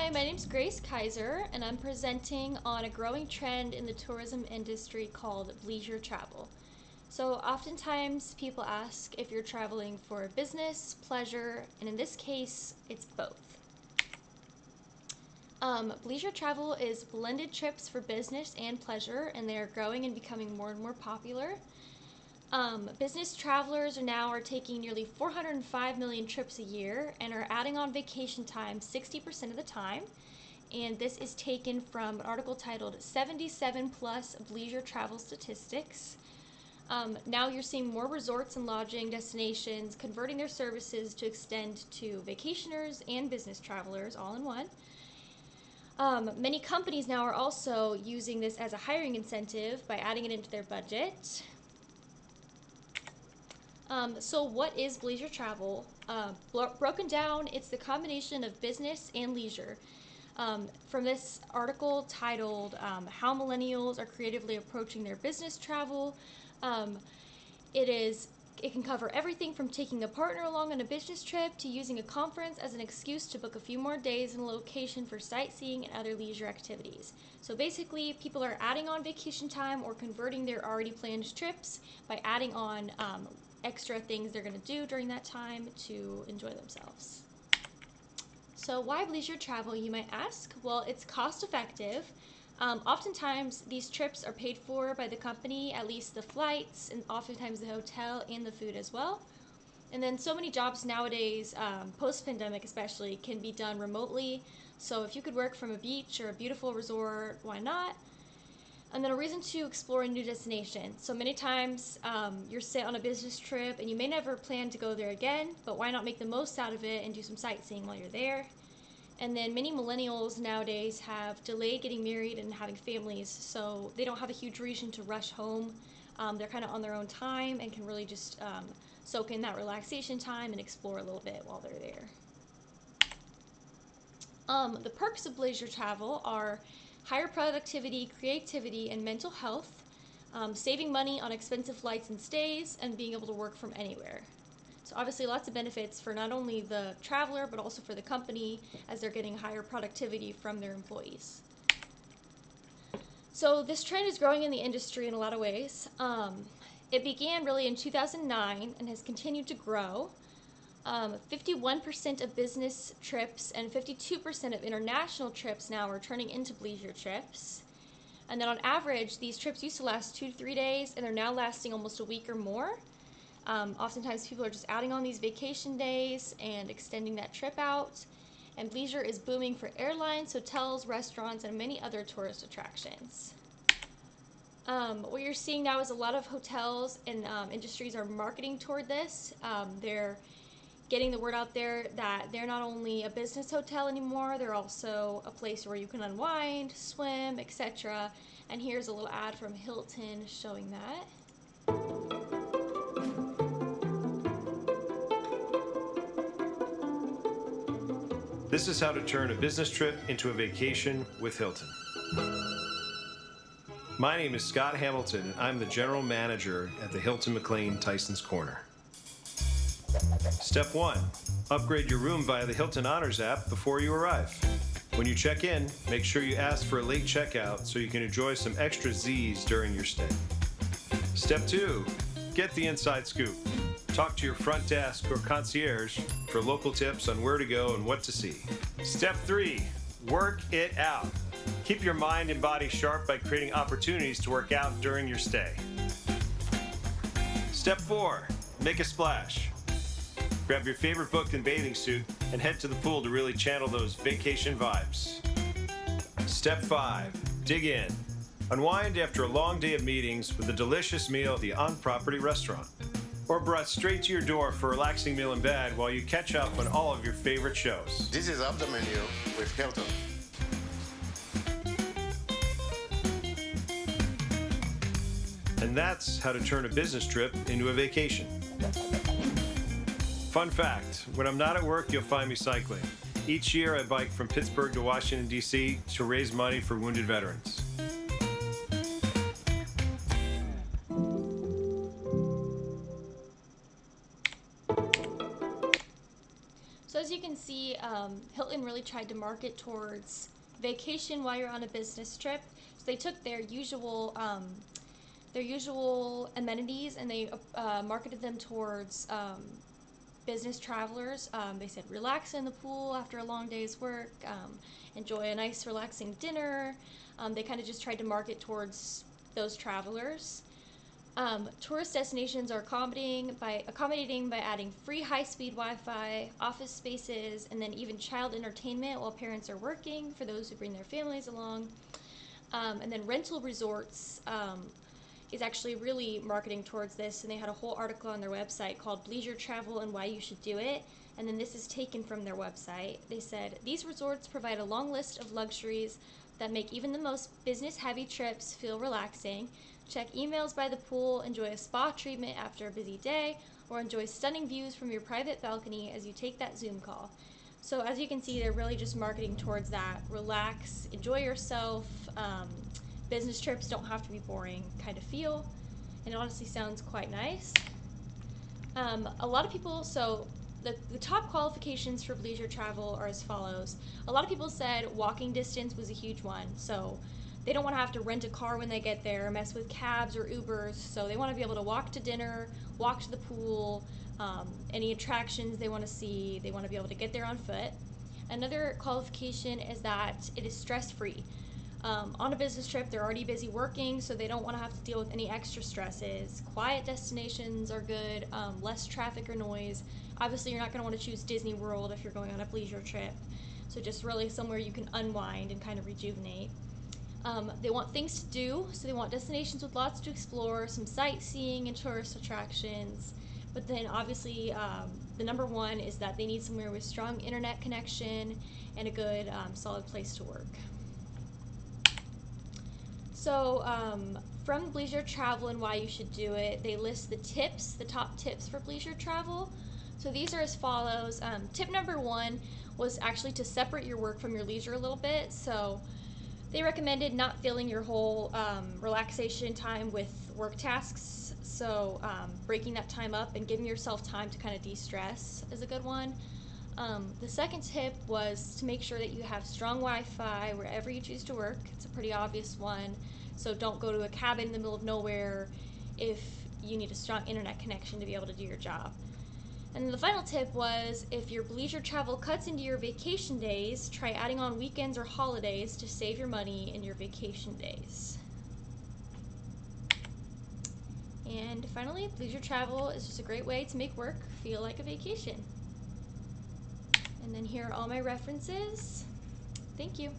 Hi, my name's Keiser, and I'm presenting on a growing trend in the tourism industry called leisure travel. So oftentimes people ask if you're traveling for business, pleasure, and in this case, it's both. Leisure travel is blended trips for business and pleasure, and they are growing and becoming more and more popular. Business travelers are taking nearly 405 million trips a year and are adding on vacation time 60% of the time. And this is taken from an article titled 77 Plus Leisure Travel Statistics. Now you're seeing more resorts and lodging destinations converting their services to extend to vacationers and business travelers all in one. Many companies now are also using this as a hiring incentive by adding it into their budget. So what is leisure travel? Broken down, it's the combination of business and leisure. From this article titled How Millennials Are Creatively Approaching Their Business Travel, it can cover everything from taking a partner along on a business trip to using a conference as an excuse to book a few more days in a location for sightseeing and other leisure activities. So basically, people are adding on vacation time or converting their already planned trips by adding on extra things they're going to do during that time to enjoy themselves. So why leisure travel, you might ask? Well, it's cost effective. Oftentimes these trips are paid for by the company, at least the flights, and oftentimes the hotel and the food as well. And then so many jobs nowadays, post-pandemic especially, can be done remotely. So if you could work from a beach or a beautiful resort, why not? And then a reason to explore a new destination. So many times you're sent on a business trip and you may never plan to go there again, but why not make the most out of it and do some sightseeing while you're there? And then many millennials nowadays have delayed getting married and having families, so they don't have a huge reason to rush home. They're kind of on their own time and can really just soak in that relaxation time and explore a little bit while they're there. The perks of leisure travel are higher productivity, creativity, and mental health, saving money on expensive flights and stays, and being able to work from anywhere. So obviously lots of benefits for not only the traveler, but also for the company as they're getting higher productivity from their employees. So this trend is growing in the industry in a lot of ways. It began really in 2009 and has continued to grow. 51% of business trips and 52% of international trips now are turning into leisure trips. And then on average, these trips used to last 2 to 3 days, and they're now lasting almost a week or more. Oftentimes people are just adding on these vacation days and extending that trip out. And leisure is booming for airlines, hotels, restaurants, and many other tourist attractions. What you're seeing now is a lot of hotels and industries are marketing toward this. They're getting the word out there that they're not only a business hotel anymore, they're also a place where you can unwind, swim, etc. And here's a little ad from Hilton showing that. This is how to turn a business trip into a vacation with Hilton. My name is Scott Hamilton, and I'm the General Manager at the Hilton McLean Tyson's Corner. Step 1. Upgrade your room via the Hilton Honors app before you arrive. When you check in, make sure you ask for a late checkout so you can enjoy some extra Z's during your stay. Step 2. Get the inside scoop. Talk to your front desk or concierge for local tips on where to go and what to see. Step 3. Work it out. Keep your mind and body sharp by creating opportunities to work out during your stay. Step 4. Make a splash. Grab your favorite book and bathing suit and head to the pool to really channel those vacation vibes. Step 5. Dig in. Unwind after a long day of meetings with a delicious meal at the on-property restaurant. Or brought straight to your door for a relaxing meal in bed while you catch up on all of your favorite shows. This is Up the Menu with Hilton. And that's how to turn a business trip into a vacation. Fun fact, when I'm not at work, you'll find me cycling. Each year I bike from Pittsburgh to Washington, D.C. to raise money for wounded veterans. So as you can see, Hilton really tried to market towards vacation while you're on a business trip. So they took their usual amenities and they marketed them towards business travelers. They said relax in the pool after a long day's work, enjoy a nice relaxing dinner. They kind of just tried to market towards those travelers. Tourist destinations are accommodating by adding free high-speed Wi-Fi, office spaces, and then even child entertainment while parents are working for those who bring their families along. And then rental resorts is actually really marketing towards this, and they had a whole article on their website called Leisure Travel and Why You Should Do It. And then this is taken from their website. They said, these resorts provide a long list of luxuries that make even the most business-heavy trips feel relaxing. Check emails by the pool, enjoy a spa treatment after a busy day, or enjoy stunning views from your private balcony as you take that Zoom call. So as you can see, they're really just marketing towards that relax, enjoy yourself, business trips don't have to be boring kind of feel. And it honestly sounds quite nice. A lot of people, so the top qualifications for leisure travel are as follows. A lot of people said walking distance was a huge one. So they don't want to have to rent a car when they get there, mess with cabs or Ubers. So they want to be able to walk to dinner, walk to the pool, any attractions they want to see. They want to be able to get there on foot. Another qualification is that it is stress-free. On a business trip, they're already busy working, so they don't want to have to deal with any extra stresses. Quiet destinations are good, less traffic or noise. Obviously, you're not going to want to choose Disney World if you're going on a leisure trip. So just really somewhere you can unwind and kind of rejuvenate. They want things to do, so they want destinations with lots to explore, some sightseeing and tourist attractions. But then obviously the number one is that they need somewhere with strong internet connection and a good solid place to work. So from Leisure Travel and Why You Should Do It, they list the top tips for leisure travel. So these are as follows. Tip number one was actually to separate your work from your leisure a little bit. So they recommended not filling your whole relaxation time with work tasks. So breaking that time up and giving yourself time to kind of de-stress is a good one. The second tip was to make sure that you have strong Wi-Fi wherever you choose to work. It's a pretty obvious one. So don't go to a cabin in the middle of nowhere if you need a strong internet connection to be able to do your job. And then the final tip was, if your leisure travel cuts into your vacation days, try adding on weekends or holidays to save your money in your vacation days. And finally, leisure travel is just a great way to make work feel like a vacation. And then here are all my references. Thank you.